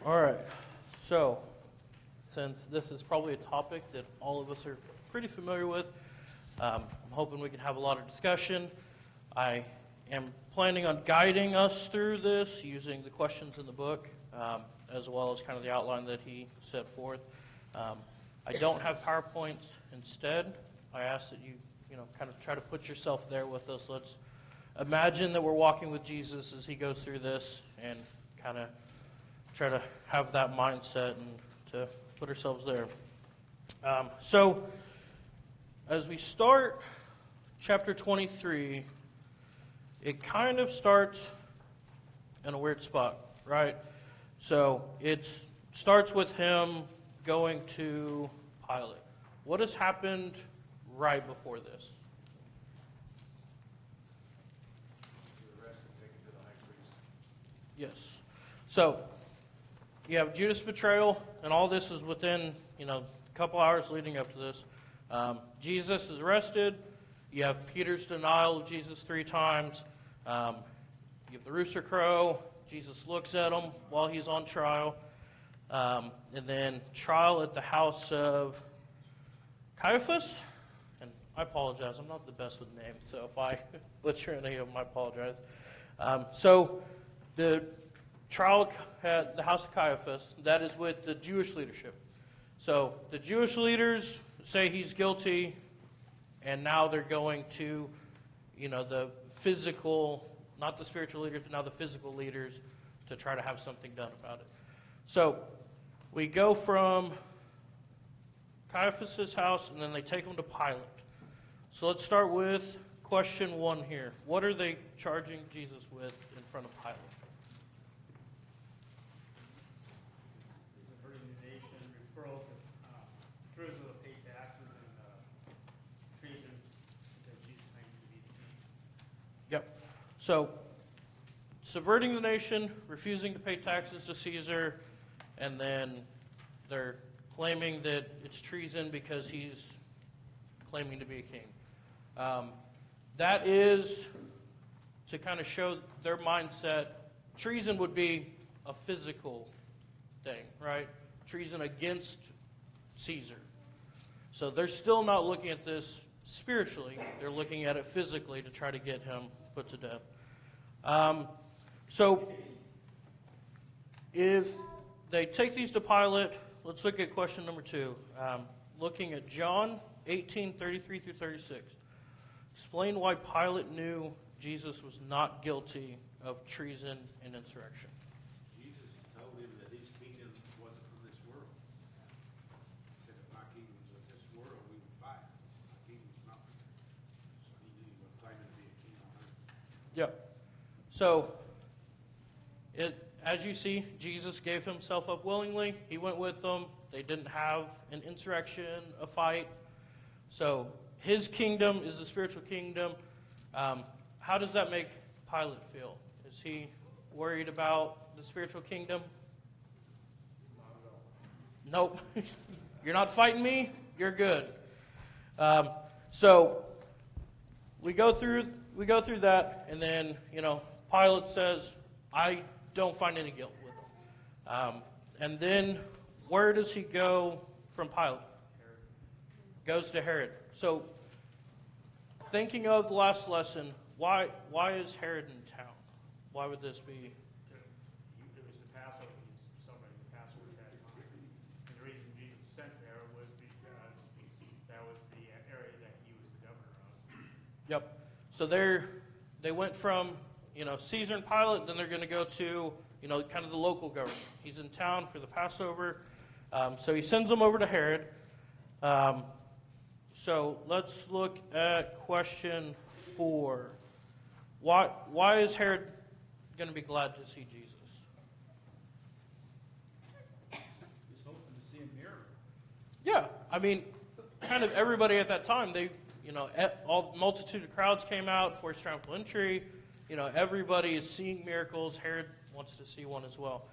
All right, so since this is probably a topic that all of us are pretty familiar with, I'm hoping we can have a lot of discussion. I am planning on guiding us through this using the questions in the book, as well as kind of the outline that he set forth. I don't have PowerPoints. Instead, I ask that you kind of try to put yourself there with us. Let's imagine that we're walking with Jesus as he goes through this and kind of try to have that mindset and to put ourselves there. So, as we start chapter 23, it kind of starts in a weird spot, right? So, it starts with him going to Pilate. What has happened right before this? Yes. So, you have Judas' betrayal, and all this is within, a couple hours leading up to this. Jesus is arrested. You have Peter's denial of Jesus 3 times. You have the rooster crow. Jesus looks at him while he's on trial. And then trial at the house of Caiaphas. And I apologize. I'm not the best with names, so if I butcher any of them, I apologize. So the trial at the house of Caiaphas, that is with the Jewish leadership. So the Jewish leaders say he's guilty, and now they're going to, the physical, not the spiritual leaders, but now the physical leaders to try to have something done about it. So we go from Caiaphas' house, and then they take him to Pilate. So let's start with question 1 here. What are they charging Jesus with in front of Pilate? So, subverting the nation, refusing to pay taxes to Caesar, and then they're claiming that it's treason because he's claiming to be a king. That is to kind of show their mindset. Treason would be a physical thing, right? Treason against Caesar. So they're still not looking at this spiritually. They're looking at it physically to try to get him put to death. So if they take these to Pilate, let's look at question number 2. Looking at John 18:33 through 36. Explain why Pilate knew Jesus was not guilty of treason and insurrection. Jesus told him that his kingdom wasn't from this world. He said, if my kingdom was of this world, we would fight. My kingdom's not from here. So he knew he was claiming to be a king on earth. Yep. So, as you see, Jesus gave himself up willingly. He went with them. They didn't have an insurrection, a fight. So, his kingdom is the spiritual kingdom. How does that make Pilate feel? Is he worried about the spiritual kingdom? Nope. You're not fighting me? You're good. So, we go through that, and then, Pilate says, I don't find any guilt with him. And then, where does he go from Pilate? Goes to Herod. So, thinking of the last lesson, why is Herod in town? Why would this be? It was the Passover. He's celebrating the Passover at that time. And the reason Jesus was sent there was because that was the area that he was the governor of. Yep. So they went from Caesar and Pilate, then they're going to go to kind of the local government. He's in town for the Passover, so he sends them over to Herod. So let's look at question 4. Why is Herod going to be glad to see Jesus? He's hoping to see a miracle. Yeah, I mean, kind of everybody at that time, all multitude of crowds came out for his triumphal entry. Everybody is seeing miracles. Herod wants to see one as well.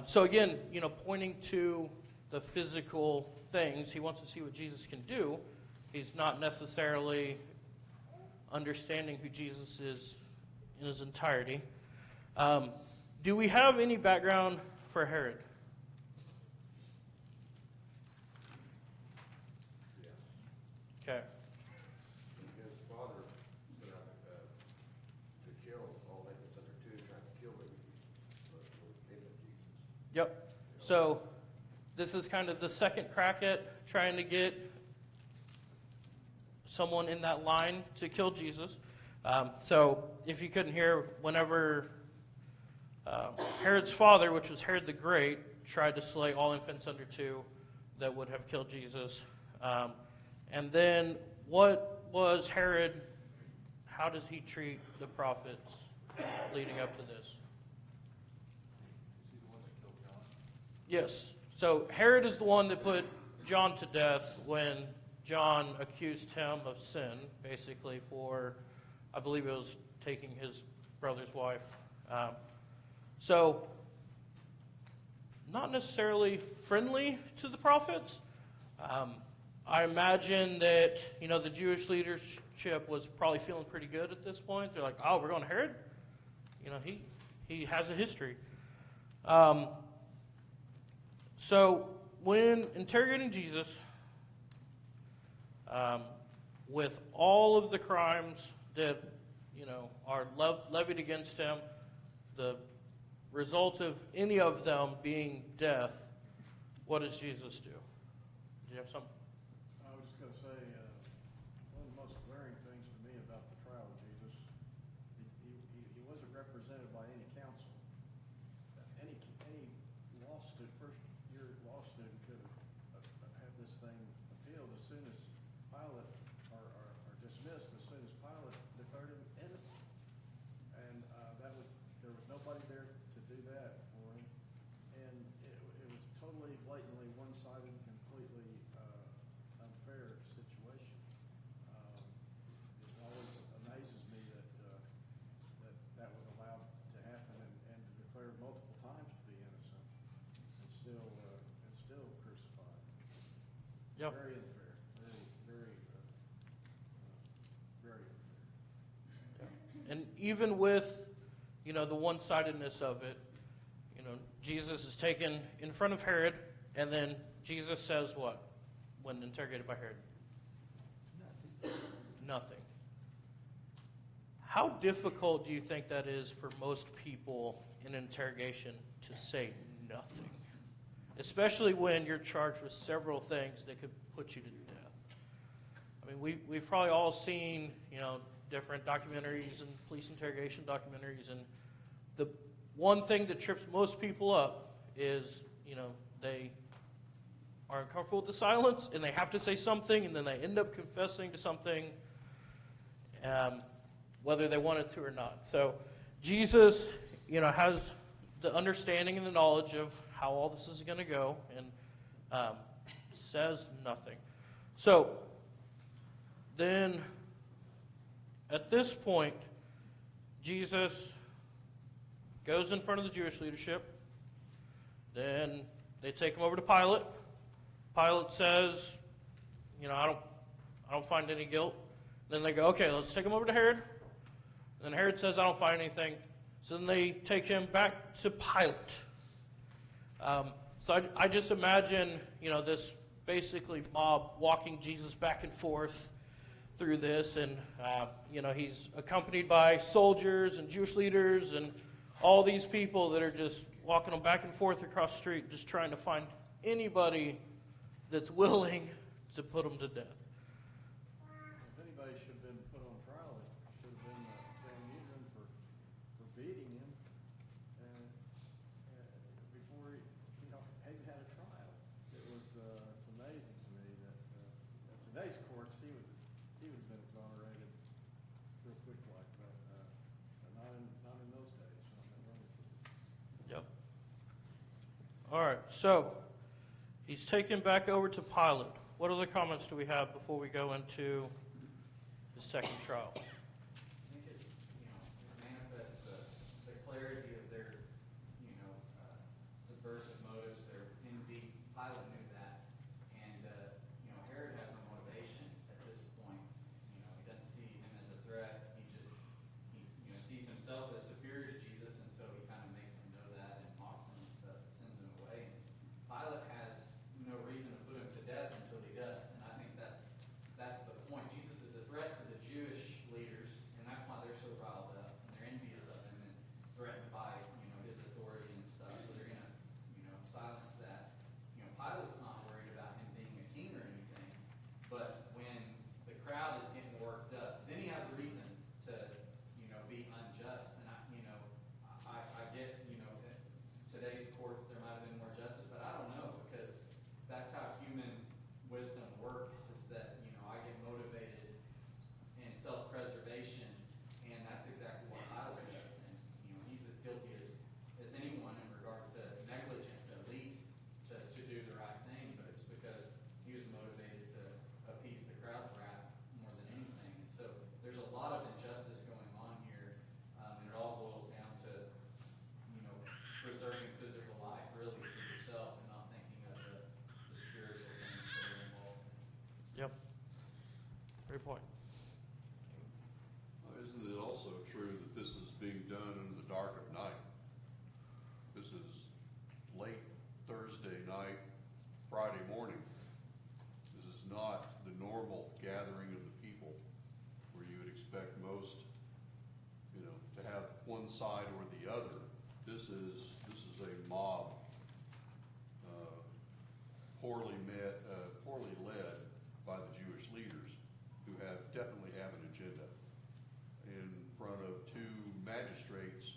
So again, pointing to the physical things, he wants to see what Jesus can do. He's not necessarily understanding who Jesus is in his entirety. Do we have any background for Herod? Yes. Okay. His father set out to kill all that was under two, trying to kill him, but hated Jesus. Yep. So this is kind of the second crack at trying to get someone in that line to kill Jesus. So if you couldn't hear, whenever Herod's father, which was Herod the Great, tried to slay all infants under 2 that would have killed Jesus. And then what was Herod, how does he treat the prophets leading up to this? Is he the one that killed John? Yes. So Herod is the one that put John to death when John accused him of sin, basically for, I believe it was taking his brother's wife. So not necessarily friendly to the prophets. I imagine that, the Jewish leadership was probably feeling pretty good at this point. They're like, oh, we're going to Herod? He has a history. So when interrogating Jesus, with all of the crimes that, are levied against him, the result of any of them being death, what does Jesus do? Do you have something? I was just going to say, one of the most glaring things to me about the trial of Jesus, he wasn't represented by any counsel. Any law student, first-year law student could have had this thing appealed as soon as Pilate, or dismissed as soon as Pilate declared him innocent. And there was nobody there to do that for him. And it was totally, blatantly one-sided and completely unfair situation. It always amazes me that was allowed to happen and declared multiple times to be innocent and still crucified. Yep. Very unfair. Very unfair. And even with, the one-sidedness of it, Jesus is taken in front of Herod, and then Jesus says what when interrogated by Herod? Nothing. How difficult do you think that is for most people in interrogation to say nothing? Especially when you're charged with several things that could put you to death. I mean, we've probably all seen, different documentaries and police interrogation documentaries, and the one thing that trips most people up is, they are uncomfortable with the silence, and they have to say something, and then they end up confessing to something, whether they wanted to or not. So Jesus, has the understanding and the knowledge of how all this is going to go, and says nothing. So then, at this point, Jesus goes in front of the Jewish leadership. Then they take him over to Pilate. Pilate says, I don't find any guilt. Then they go, okay, let's take him over to Herod. And then Herod says, I don't find anything. So then they take him back to Pilate. So I just imagine, this basically mob walking Jesus back and forth through this, and he's accompanied by soldiers and Jewish leaders and all these people that are just walking him back and forth across the street, just trying to find anybody that's willing to put him to death. If anybody should have been put on trial, it should have been Sanhedrin for beating him before he even had a trial. It's amazing to me that in today's courts he would have been exonerated real quick like that, but not in those days. Not in that early days. Yep. All right, so he's taken back over to Pilate. What other comments do we have before we go into the second trial? I think it manifests the clarity of their, subversive motives, their envy. Pilate knew that. And, Herod has no motivation at this point. He doesn't see him as a threat. He sees himself as superior to Jesus, and so he kind of makes him know that and mocks him and stuff, point. Isn't it also true that this is being done in the dark of night? This is late Thursday night, Friday morning. This is not the normal gathering of the people where you would expect most, to have one side or the other. This is a mob, poorly led by the Jewish leaders who definitely have an agenda in front of two magistrates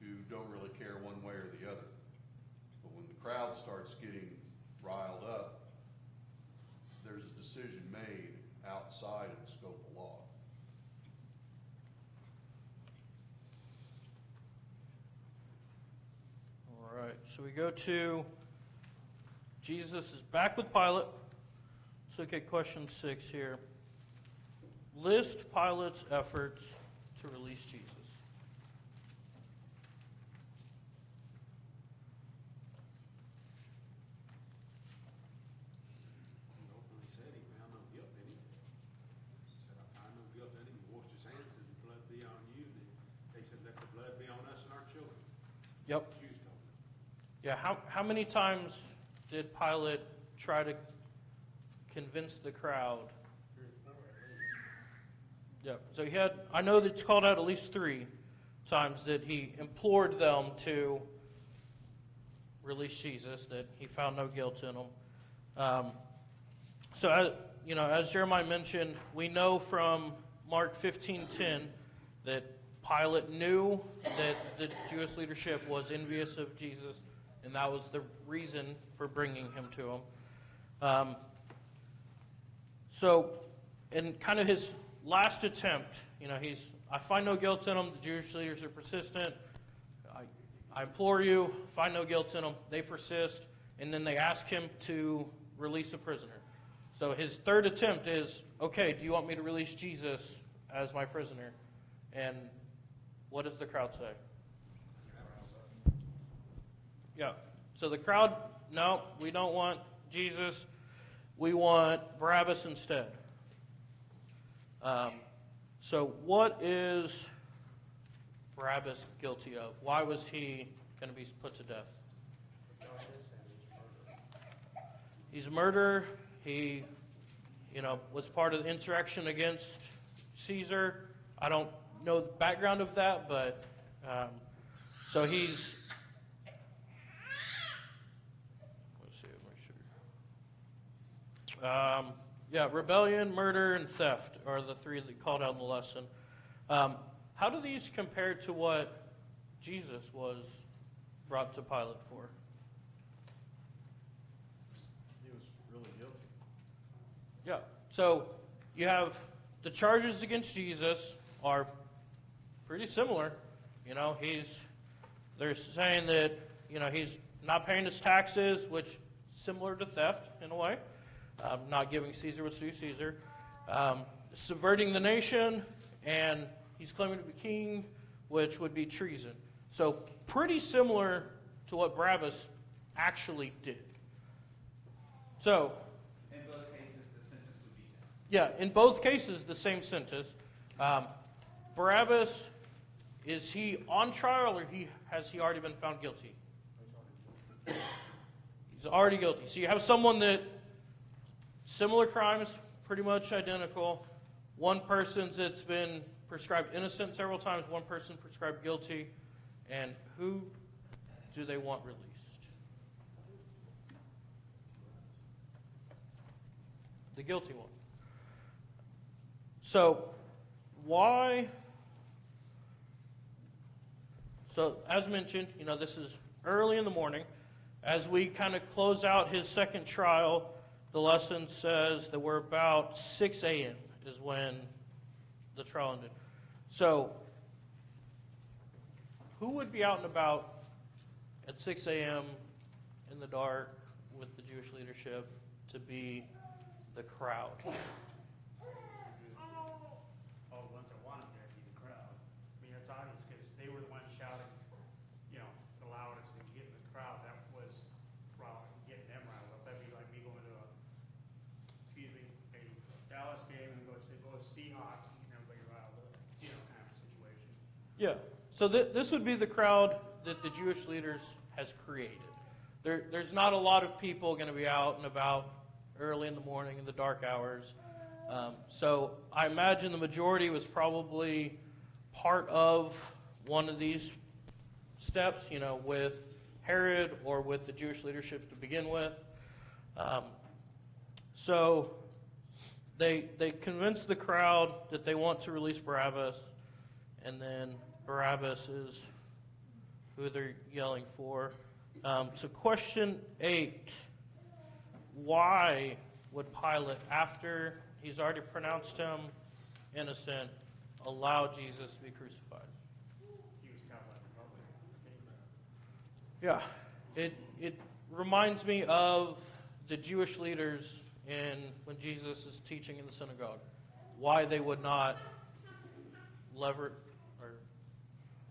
who don't really care one way or the other. But when the crowd starts getting riled up, there's a decision made outside of the scope of law. All right, so we go to Jesus is back with Pilate. Let's look at question 6 here. List Pilate's efforts to release Jesus. He openly said he found no guilt in him. He said, I find no guilt in him. He washed his hands and the blood be on you. They said, let the blood be on us and our children. Yep. The Jews told him. Yeah, how many times did Pilate try to convince the crowd? Yeah, so I know that it's called out at least 3 times that he implored them to release Jesus, that he found no guilt in them. As Jeremiah mentioned, we know from Mark 15:10 that Pilate knew that the Jewish leadership was envious of Jesus, and that was the reason for bringing him to him. In kind of his last attempt, I find no guilt in them. The Jewish leaders are persistent. I implore you, find no guilt in them. They persist, and then they ask him to release a prisoner. So his third attempt is, okay, do you want me to release Jesus as my prisoner? And what does the crowd say? Yeah. So the crowd, no, we don't want Jesus. We want Barabbas instead. So what is Barabbas guilty of? Why was he going to be put to death? He's a murderer. He, was part of the insurrection against Caesar. I don't know the background of that, but so he's. Let's see, make sure. Rebellion, murder, and theft are the 3 that called out in the lesson. How do these compare to what Jesus was brought to Pilate for? He was really guilty. Yeah. So you have the charges against Jesus are pretty similar. They're saying that he's not paying his taxes, which similar to theft in a way. Not giving Caesar what's due Caesar, subverting the nation, and he's claiming to be king, which would be treason. So pretty similar to what Barabbas actually did. So, In both cases, the sentence would be death. yeah, in both cases, the same sentence. Barabbas, is he on trial, or has he already been found guilty? He's already guilty. So you have someone that similar crimes, pretty much identical. One person that's been prescribed innocent several times, one person prescribed guilty. And who do they want released? The guilty one. So, why? So, as mentioned, this is early in the morning. As we kind of close out his second trial, the lesson says that we're about 6 a.m. is when the trial ended. So, who would be out and about at 6 a.m. in the dark with the Jewish leadership to be the crowd? All the ones that wanted there to be the crowd. I mean, it's obvious because they were the ones shouting, the loudest and getting the crowd. That was getting them riled up. That'd be like me going to a Dallas game and go see Yeah. So this would be the crowd that the Jewish leaders has created. There's not a lot of people going to be out and about early in the morning in the dark hours. So I imagine the majority was probably part of one of these steps, with Herod or with the Jewish leadership to begin with. So they convince the crowd that they want to release Barabbas, and then Barabbas is who they're yelling for. So question 8, why would Pilate, after he's already pronounced him innocent, allow Jesus to be crucified? He was kind of like a public. Yeah, it reminds me of the Jewish leaders when Jesus is teaching in the synagogue, why they would not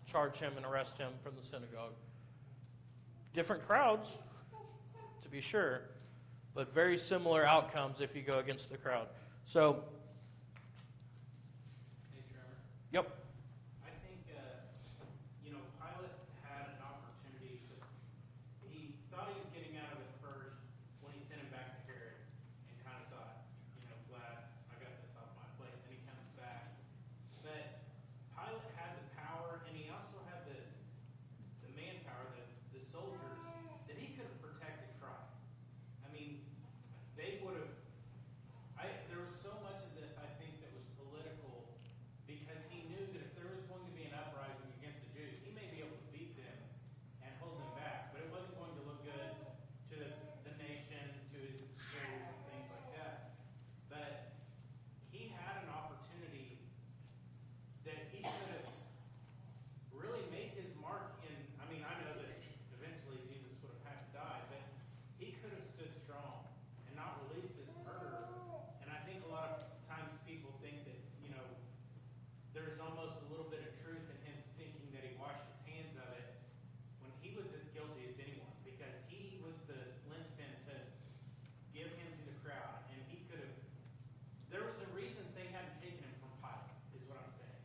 charge him and arrest him from the synagogue. Different crowds, to be sure, but very similar outcomes if you go against the crowd. So, Hey, Trevor. yep. I think, Pilate had an opportunity. He thought he was getting out of it first when he sent him back to Herod and kind of thought, glad I got this off my plate. Then he comes back. But Pilate had the power, and he also had the manpower, the soldiers, that he could have protected Christ. I mean, they would have. There was so much of this, I think, that was political, because he knew that if there was going to be an uprising against the Jews, he may be able to beat them and hold them back, but it wasn't going to look good to the nation, to his superiors and things like that. But he had an opportunity that he could have really made his mark in. I mean, I know that eventually Jesus would have had to die, but he could have stood strong and not released this murderer. And I think a lot of times people think that, there's almost a little bit of truth in him thinking that he washed his hands of it, when he was as guilty as anyone, because he was the linchpin to give him to the crowd, and he could have. There was a reason they hadn't taken him from Pilate, is what I'm saying.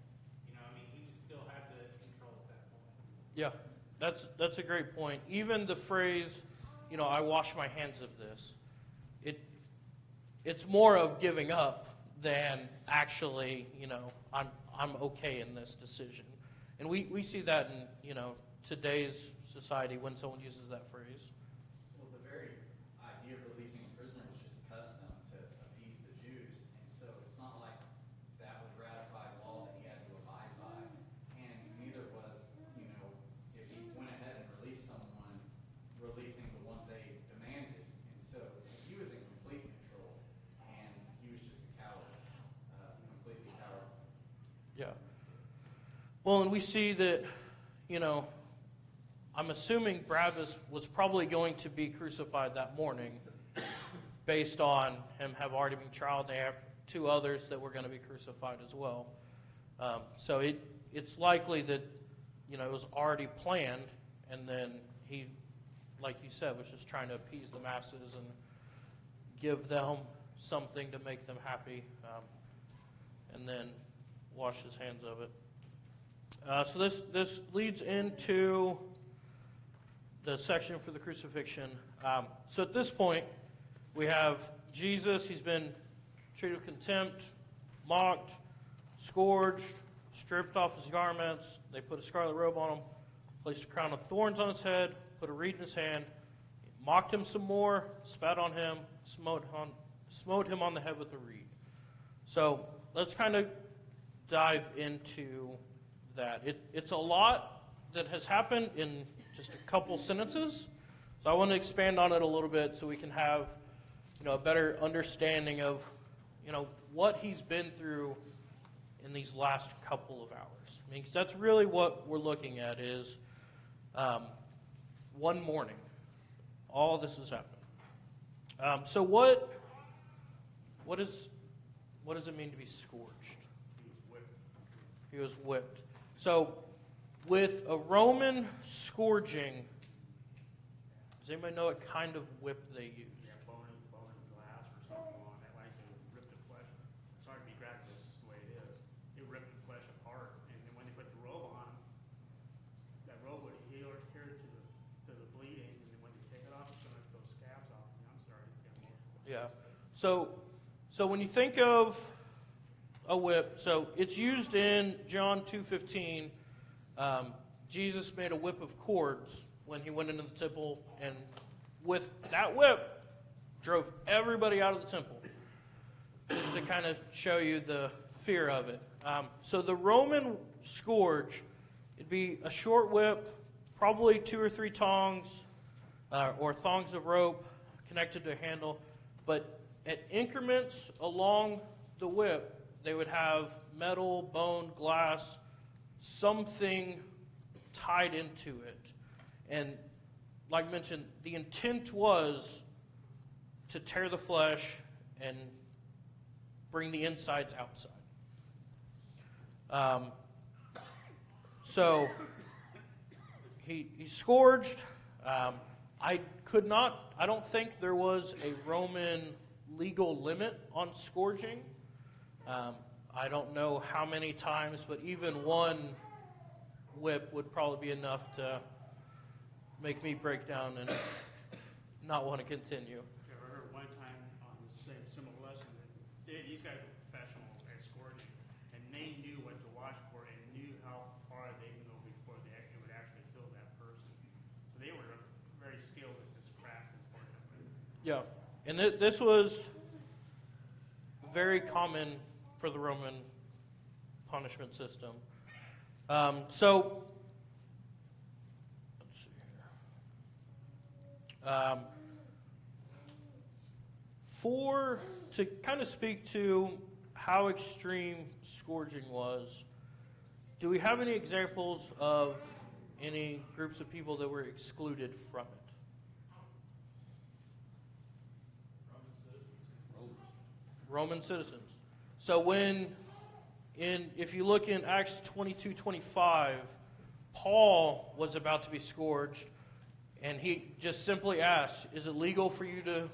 He still had the control at that point. Yeah, that's a great point. Even the phrase, I wash my hands of this, it's more of giving up than actually, I'm okay in this decision. And we see that in, today's society when someone uses that phrase. Well, the very idea of releasing a prisoner was just a custom to appease the Jews, and so it's not like that was ratified law that he had to abide by, and neither was, if he went ahead and released someone, releasing the one they demanded. And so he was in complete control, and he was just a coward, completely cowardly. Yeah. Well, and we see that, I'm assuming Barabbas was probably going to be crucified that morning based on him have already been tried. They have 2 others that were going to be crucified as well. So it's likely that, it was already planned, and then he, like you said, was just trying to appease the masses and give them something to make them happy, and then wash his hands of it. So this leads into the section for the crucifixion. So at this point, we have Jesus. He's been treated with contempt, mocked, scourged, stripped off his garments. They put a scarlet robe on him, placed a crown of thorns on his head, put a reed in his hand, mocked him some more, spat on him, smote him on the head with a reed. So let's kind of dive into that. It's a lot that has happened in just a couple sentences. So I want to expand on it a little bit so we can have, a better understanding of, what he's been through in these last couple of hours. I mean, 'cause that's really what we're looking at is one morning. All this has happened. So what does it mean to be scourged? He was whipped. So with a Roman scourging, does anybody know what kind of whip they used? Yeah, bone and glass or something along that line to rip the flesh. Sorry to be graphic, this is the way it is. It ripped the flesh apart, and then when they put the robe on him, Yeah. So when you think of a whip, so it's used in John 2:15. Jesus made a whip of cords when he went into the temple, and with that whip, drove everybody out of the temple, just to kind of show you the fear of it. So the Roman scourge, it'd be a short whip, probably 2 or 3 tongs, or thongs of rope connected to a handle, but at increments along the whip, they would have metal, bone, glass, something tied into it. And like mentioned, the intent was to tear the flesh and bring the insides outside. So he scourged. I don't think there was a Roman legal limit on scourging. I don't know how many times, but even one whip would probably be enough to make me break down and not want to continue. I heard one time on the same similar lesson that these guys were professional at scourging, and they knew what to watch for and knew how far they can go before they would actually kill that person. So they were very skilled at this craft, unfortunately. Yeah, and this was very common for the Roman punishment system. So, let's see here. To kind of speak to how extreme scourging was, do we have any examples of any groups of people that were excluded from it? Roman citizens. So if you look in Acts 22:25, Paul was about to be scourged, and he just simply asked, is it legal for you to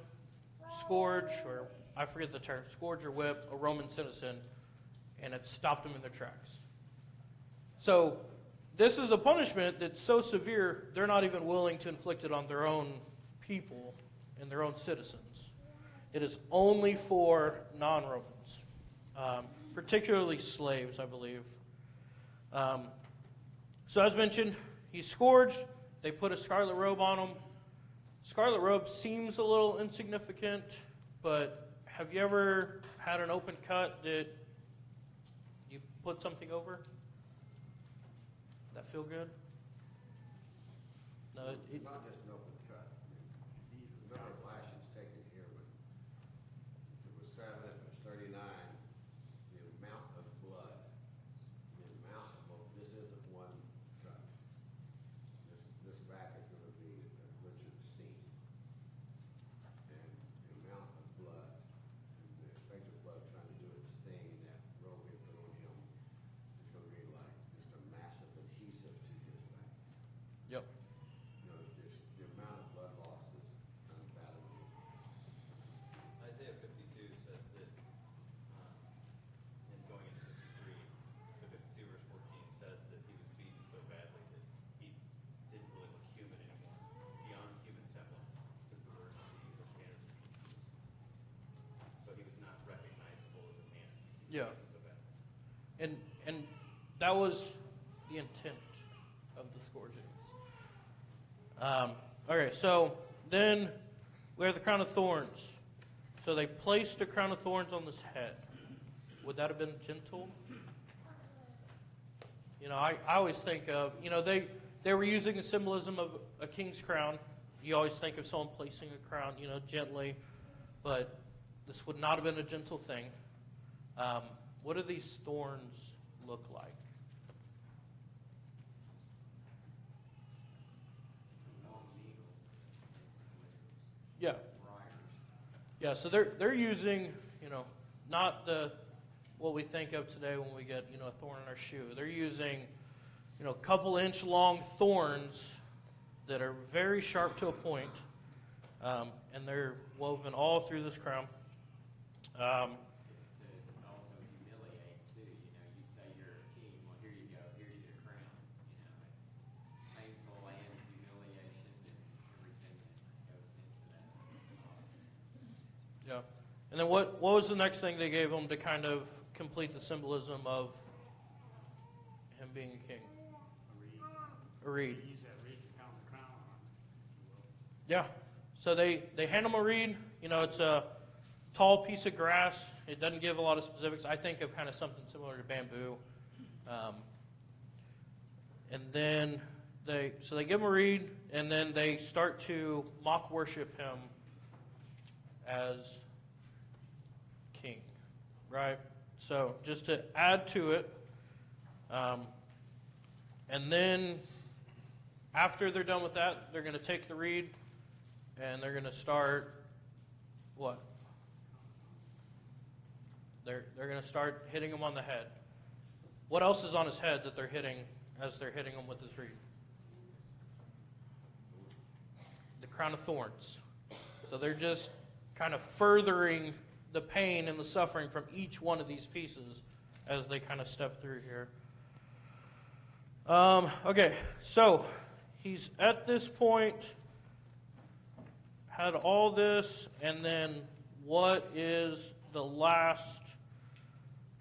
scourge, or I forget the term, scourge or whip a Roman citizen? And it stopped them in their tracks. So this is a punishment that's so severe, they're not even willing to inflict it on their own people and their own citizens. It is only for non-Romans, particularly slaves, I believe. So as mentioned, he's scourged. They put a scarlet robe on him. Scarlet robe seems a little insignificant, but have you ever had an open cut that you put something over? That feel good? No, Not just an open cut. The number of lashes taken here was, it was 7, it was 39. The amount of blood, this isn't one cut. This back is going to be a butchered scene. And the amount of blood, and the effect of blood trying to do its thing, that robe they put on him, is going to be like just a massive adhesive to his back. Yep. Just the amount of blood loss is unfathomable. Isaiah 52 says that, and going into 53, so 52 verse 14 says that he was beaten so badly that he didn't really look human anymore, beyond human semblance, is the word the standard uses. So he was not recognizable as a man. Yeah. So bad. And that was the intent of the scourgings. Okay, so then we have the crown of thorns. So they placed a crown of thorns on his head. Would that have been gentle? I always think of, they were using the symbolism of a king's crown. You always think of someone placing a crown, gently. But this would not have been a gentle thing. What do these thorns look like? Yeah. Yeah, so they're using, not what we think of today when we get, a thorn in our shoe. They're using, couple inch long thorns that are very sharp to a point, and they're woven all through this crown. It's to also humiliate too. You say you're a king. Well, here you go. Here's your crown. It's painful and humiliation and everything that goes into that. Yeah. And then what was the next thing they gave him to kind of complete the symbolism of him being a king? A reed. They use that reed to pound the crown on, if you will. Yeah. So they hand him a reed. You know, it's a tall piece of grass. It doesn't give a lot of specifics. I think of kind of something similar to bamboo. And then they give him a reed, and then they start to mock worship him as king, right? So just to add to it, and then after they're done with that, they're going to take the reed and they're going to start what? They're going to start hitting him on the head. What else is on his head that they're hitting as they're hitting him with this reed? The crown of thorns. So they're just kind of furthering the pain and the suffering from each one of these pieces as they kind of step through here. Okay, so he's at this point had all this, and then what is the last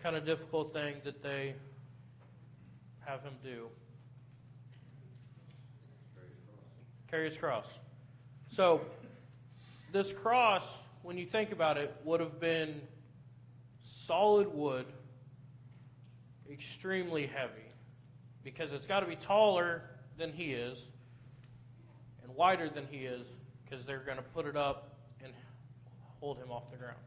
kind of difficult thing that they have him do? Carry his cross. So this cross, when you think about it, would have been solid wood, extremely heavy, because it's got to be taller than he is and wider than he is, because they're going to put it up and hold him off the ground.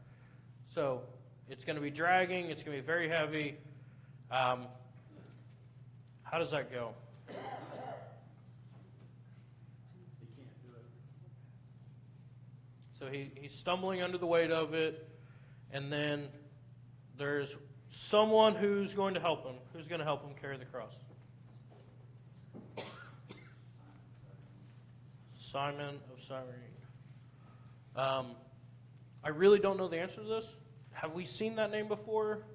So it's going to be dragging. It's going to be very heavy. How does that go? They can't do it. So he's stumbling under the weight of it, and then there's someone who's going to help him. Who's going to help him carry the cross? Simon of Cyrene. I really don't know the answer to this. Have we seen that name before?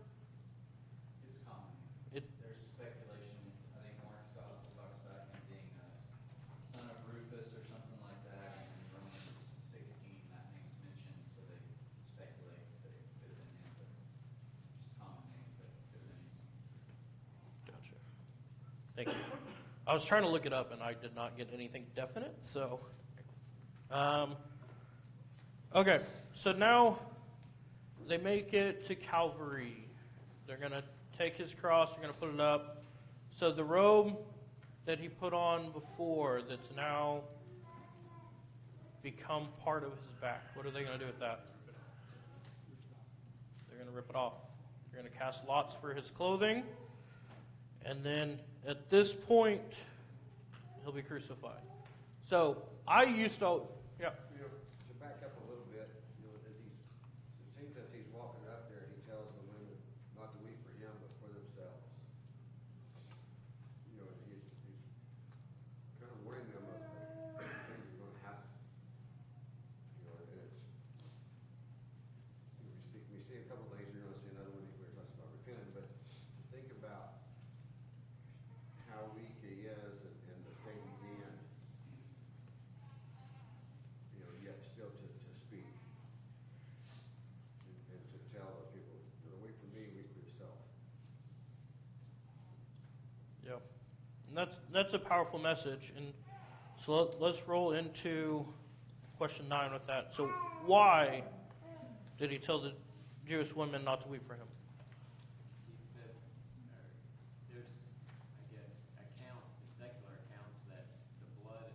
It's common. There's speculation. I think Mark's gospel talks about him being a son of Rufus or something like that. And in Romans 16, that name's mentioned, so they speculate that it could have been him, but just common name, but it could have been him. Gotcha. Thank you. I was trying to look it up, and I did not get anything definite. So, okay. So now they make it to Calvary. They're going to take his cross. They're going to put it up. So the robe that he put on before, that's now become part of his back. What are they going to do with that? They're going to rip it off. They're going to cast lots for his clothing. And then at this point, he'll be crucified. So I used to, yeah. You know, to back up a little bit, you know, as it seems as he's walking up there, he tells the women not to weep for him, but for themselves. You know, he's kind of warning them of things that are going to happen. You know, and it's, we see a couple of things, you're going to see another one where it talks about repenting, but think about how weak he is and the state he's in, you know, yet still to speak and to tell those people, you know, wait for me, wait for yourself. Yep. And that's a powerful message. And so let's roll into question 9 with that. So why did he tell the Jewish women not to weep for him? He said, there's, I guess, accounts, secular accounts, that the blood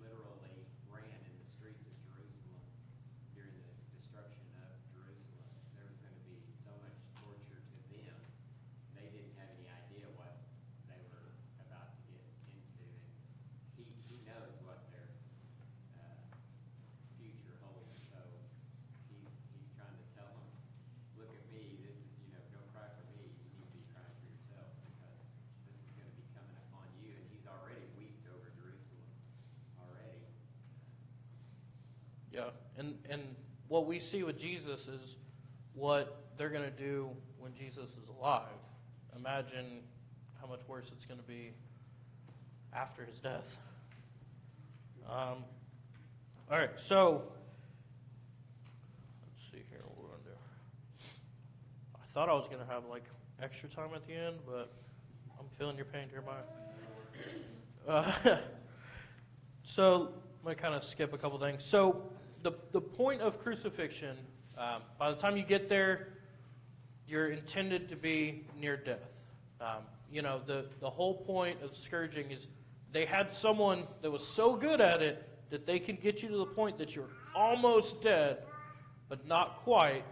literally ran in the streets of Jerusalem during the destruction of Jerusalem. There was going to be so much torture to them, they didn't have any idea what they were about to get into. And he knows what their future holds. So he's trying to tell them, look at me, this is, don't cry for me, you need to be crying for yourself, because this is going to be coming upon you. And he's already wept over Jerusalem already. Yeah. And what we see with Jesus is what they're going to do when Jesus is alive. Imagine how much worse it's going to be after his death. All right, so thought I was going to have like extra time at the end, but I'm feeling your pain, Jeremiah. So I'm going to kind of skip a couple things. So the point of crucifixion, by the time you get there, you're intended to be near death. The whole point of scourging is they had someone that was so good at it that they can get you to the point that you're almost dead, but not quite,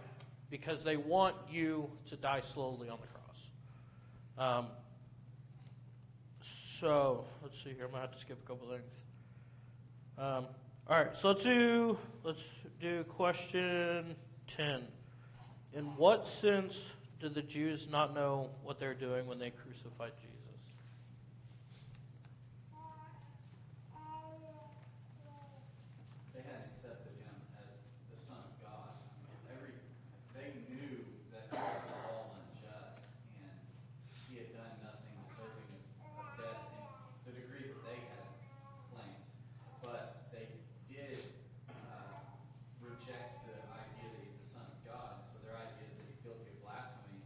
because they want you to die slowly on the cross. So let's see here. I'm gonna have to skip a couple things. All right, so let's do question 10. In what sense did the Jews not know what they're doing when they crucified Jesus? They hadn't accepted him as the Son of God. They knew that this was all unjust, and he had done nothing deserving of death in the degree that they had claimed. But they did reject the idea that he's the Son of God, and so their idea is that he's guilty of blasphemy.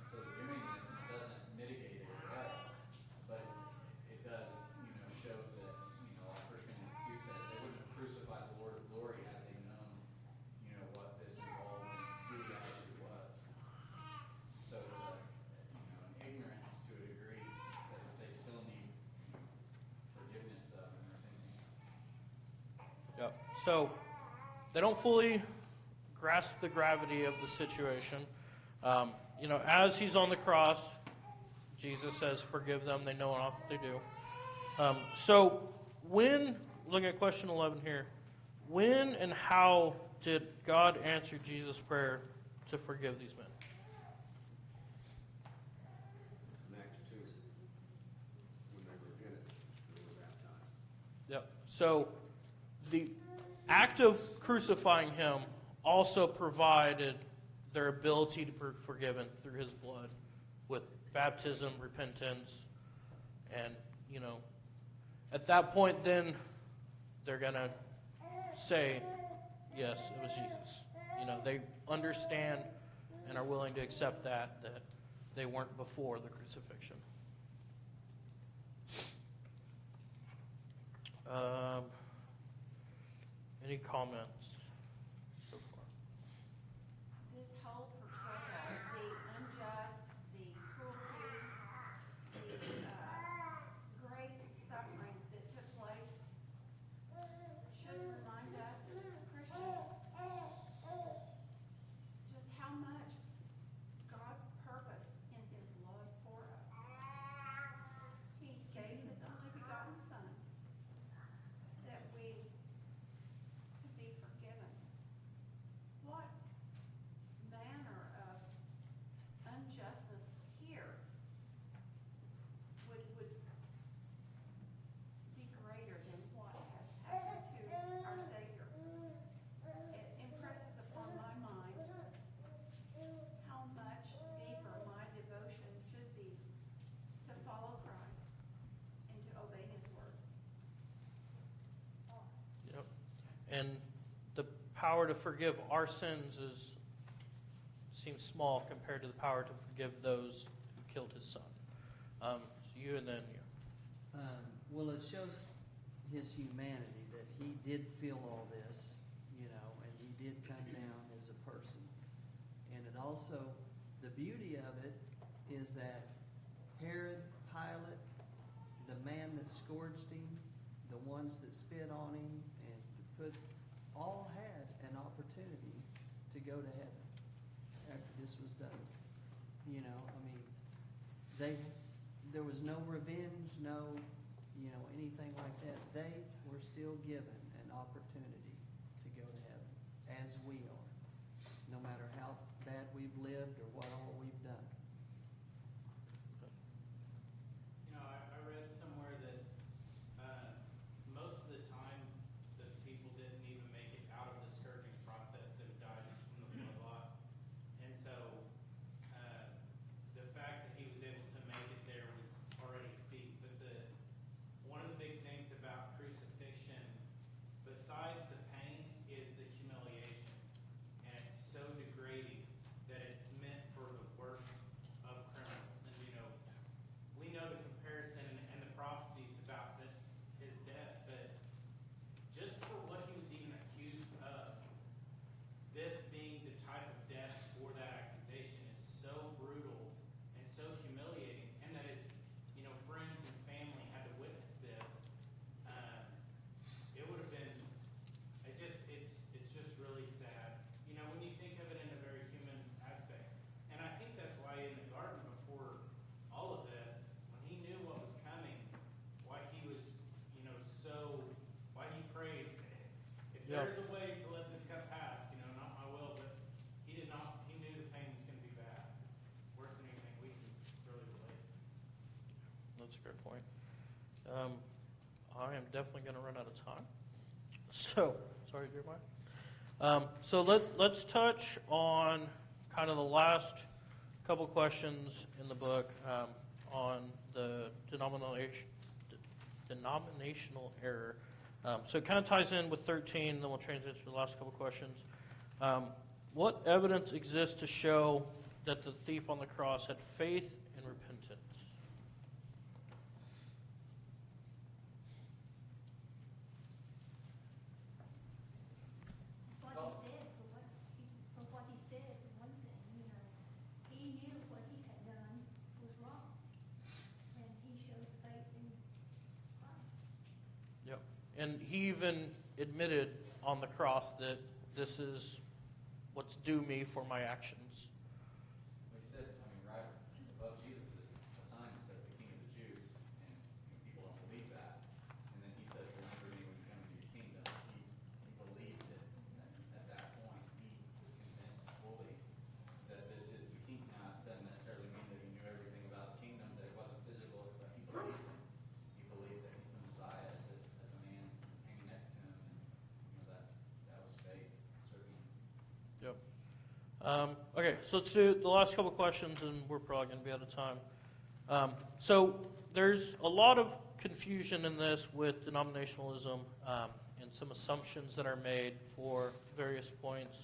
And so they're doing this, and it doesn't mitigate it away, but it does, show that, like 1 Corinthians 2 says, they wouldn't have crucified the Lord of glory had they known, what this involved and who he actually was. So it's an ignorance to a degree that they still need forgiveness of and repentance of. Yep. So they don't fully grasp the gravity of the situation. As he's on the cross, Jesus says, "Forgive them; they know not what they do." So looking at question 11 here, when and how did God answer Jesus' prayer to forgive these men? In Acts 2, when they repented, they were baptized. Yep. So the act of crucifying him also provided their ability to be forgiven through his blood with baptism, repentance, and, at that point then they're going to say, yes, it was Jesus. They understand and are willing to accept that they weren't before the crucifixion. Any comments so far? This whole portrayal, the unjust, the cruelty, the great suffering that took place, should remind us as Christians just how much God purposed in his love for us. He gave his only begotten Son that we could be forgiven. What manner of unjustness here would be greater than what has happened to our Savior? It impresses upon my mind how much deeper my devotion should be to follow Christ and to obey his word. Yep. And the power to forgive our sins seems small compared to the power to forgive those who killed his son. So you and then you. Well, it shows his humanity, that he did feel all this, and he did come down as a person. And it also, the beauty of it is that Herod, Pilate, the man that scourged him, the ones that spit on him, and all had an opportunity to go to heaven after this was done. There was no revenge, no, anything like that. They were still given an opportunity to go to heaven, as we are, no matter how bad we've lived or what all we've done. I read somewhere that most of the time the people didn't even make it out of the scourging process that have died just from the blood loss. And so the fact that he was able to make it there was already a feat. But one of the big things about crucifixion, besides the pain, is the humiliation. And it's so degrading that it's meant for the there's a way to let this cup pass, not my will, but he knew the pain was going to be bad. Worse than anything we can really relate. That's a great point. I am definitely going to run out of time. So, sorry, Jeremiah. So let's touch on kind of the last couple questions in the book on the denominational error. So it kind of ties in with 13, then we'll transition to the last couple questions. What evidence exists to show that the thief on the cross had faith and repentance? What he said, one thing, he knew what he had done was wrong, and he showed faith in Christ. Yep. And he even admitted on the cross that this is what's due me for my actions. We said, right above Jesus is a sign that says the King of the Jews, and people don't believe that. And then he says, remember me when you come into your kingdom. He believed it. At that point, he was convinced fully that this is the king. Now, it doesn't necessarily mean that he knew everything about the kingdom, that it wasn't physical, but he believed it. He believed that he's the Messiah as a man hanging next to him, and that was faith, certainly. Yep. Okay, so let's do the last couple questions, and we're probably going to be out of time. So there's a lot of confusion in this with denominationalism and some assumptions that are made for various points.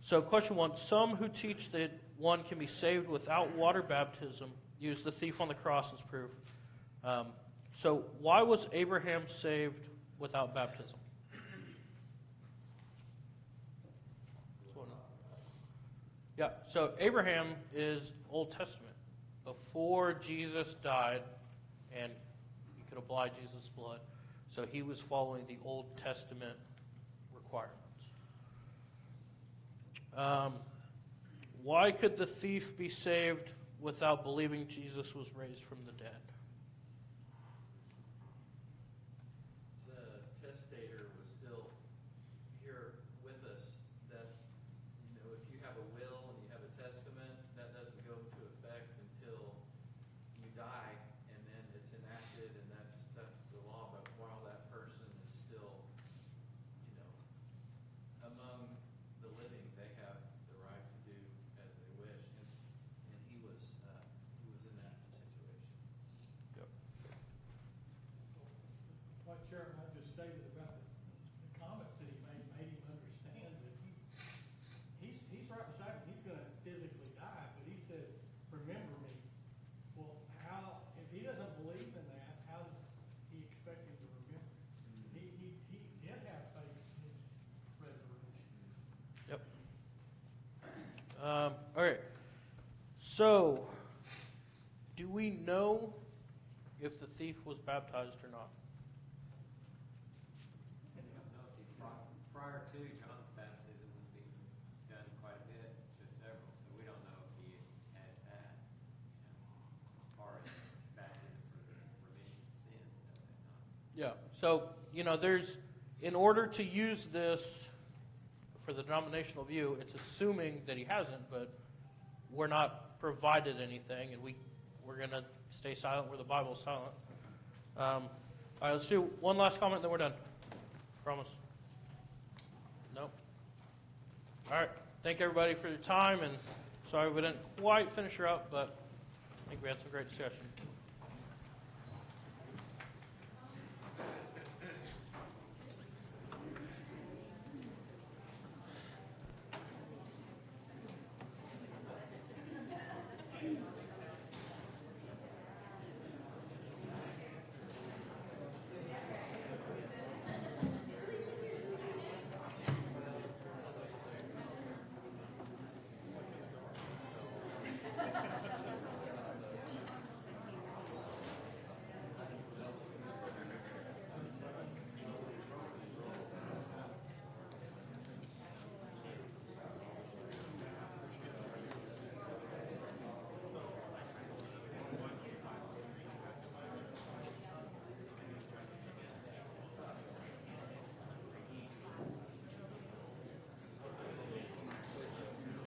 So question one, some who teach that one can be saved without water baptism use the thief on the cross as proof. So why was Abraham saved without baptism? Yeah, so Abraham is Old Testament. Before Jesus died, and you could apply Jesus' blood, so he was following the Old Testament requirements. Why could the thief be saved without believing Jesus was raised from the dead? The testator was still here with us. That, if you have a will and you have a testament, that doesn't go into effect until you die, and then it's enacted, and that's the law. But while that person is still, among the living, they have the right to do as they wish, and he was in that situation. Yep. What Chairman I just stated about the comment that he made him understand that he's right beside him. He's going to physically die, but he said, "Remember me." Well, if he doesn't believe in that, how does he expect him to remember? He did have faith in his resurrection. Yep. All right. So, do we know if the thief was baptized or not? We don't know if prior to John's baptism was being done quite a bit to several, so we don't know if he had as far as baptism for the remission of sins at that time. Yeah. So, in order to use this for the denominational view, it's assuming that he hasn't, but we're not provided anything, and we're going to stay silent where the Bible is silent. All right, let's do one last comment, then we're done. Promise. Nope. All right. Thank everybody for your time, and sorry we didn't quite finish her up, but I think we had some great discussion.